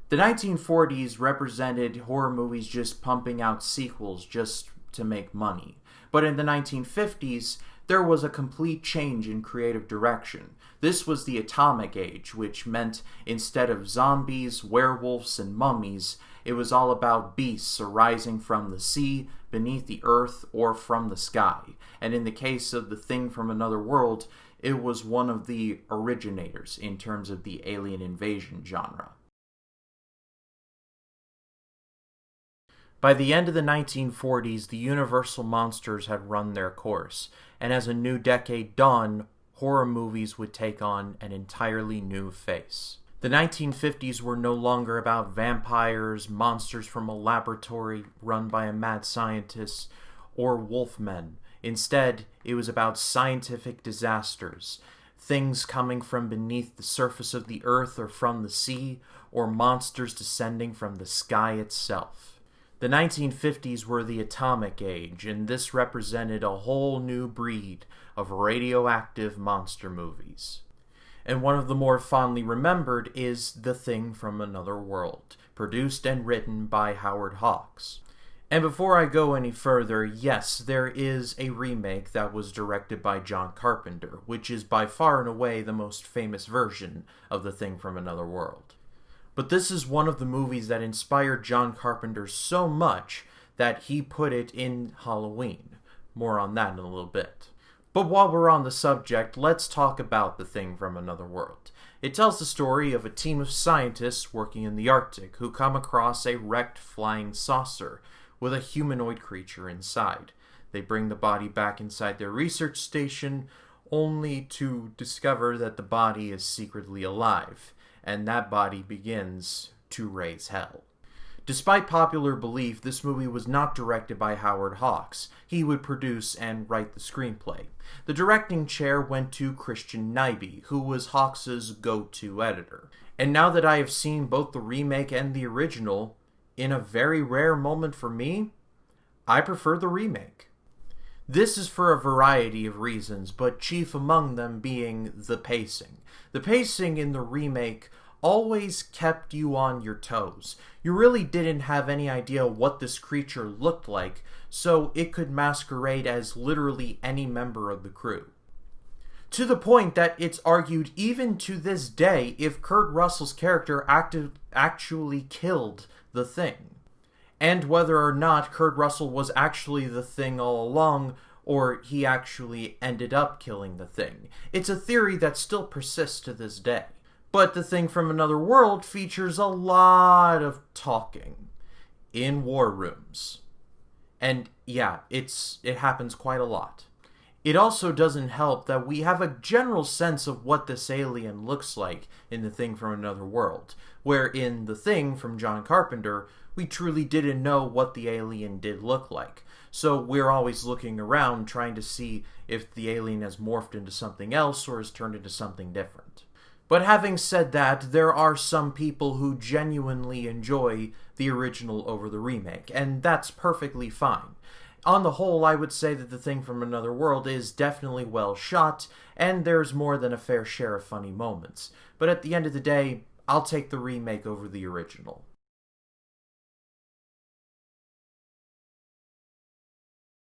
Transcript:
The 1940s represented horror movies just pumping out sequels just to make money. But in the 1950s, there was a complete change in creative direction. This was the atomic age, which meant instead of zombies, werewolves, and mummies, it was all about beasts arising from the sea, beneath the earth, or from the sky. And in the case of The Thing from Another World, it was one of the originators in terms of the alien invasion genre. By the end of the 1940s, the Universal monsters had run their course, and as a new decade dawned, horror movies would take on an entirely new face. The 1950s were no longer about vampires, monsters from a laboratory run by a mad scientist, or wolfmen. Instead, it was about scientific disasters, things coming from beneath the surface of the earth or from the sea, or monsters descending from the sky itself. The 1950s were the atomic age, and this represented a whole new breed of radioactive monster movies. And one of the more fondly remembered is The Thing from Another World, produced and written by Howard Hawks. And before I go any further, yes, there is a remake that was directed by John Carpenter, which is by far and away the most famous version of The Thing from Another World. But this is one of the movies that inspired John Carpenter so much that he put it in Halloween. More on that in a little bit. But while we're on the subject, let's talk about The Thing from Another World. It tells the story of a team of scientists working in the Arctic who come across a wrecked flying saucer with a humanoid creature inside. They bring the body back inside their research station, only to discover that the body is secretly alive, and that body begins to raise hell. Despite popular belief, this movie was not directed by Howard Hawks. He would produce and write the screenplay. The directing chair went to Christian Nyby, who was Hawks' go-to editor. And now that I have seen both the remake and the original, in a very rare moment for me, I prefer the remake. This is for a variety of reasons, but chief among them being the pacing. The pacing in the remake always kept you on your toes. You really didn't have any idea what this creature looked like, so it could masquerade as literally any member of the crew. To the point that it's argued even to this day if Kurt Russell's character actually killed the Thing, and whether or not Kurt Russell was actually the Thing all along, or he actually ended up killing the Thing. It's a theory that still persists to this day. But The Thing from Another World features a lot of talking in war rooms. And yeah, it happens quite a lot. It also doesn't help that we have a general sense of what this alien looks like in The Thing from Another World, where in The Thing from John Carpenter, we truly didn't know what the alien did look like. So we're always looking around trying to see if the alien has morphed into something else or has turned into something different. But having said that, there are some people who genuinely enjoy the original over the remake, and that's perfectly fine. On the whole, I would say that The Thing from Another World is definitely well shot, and there's more than a fair share of funny moments. But at the end of the day, I'll take the remake over the original.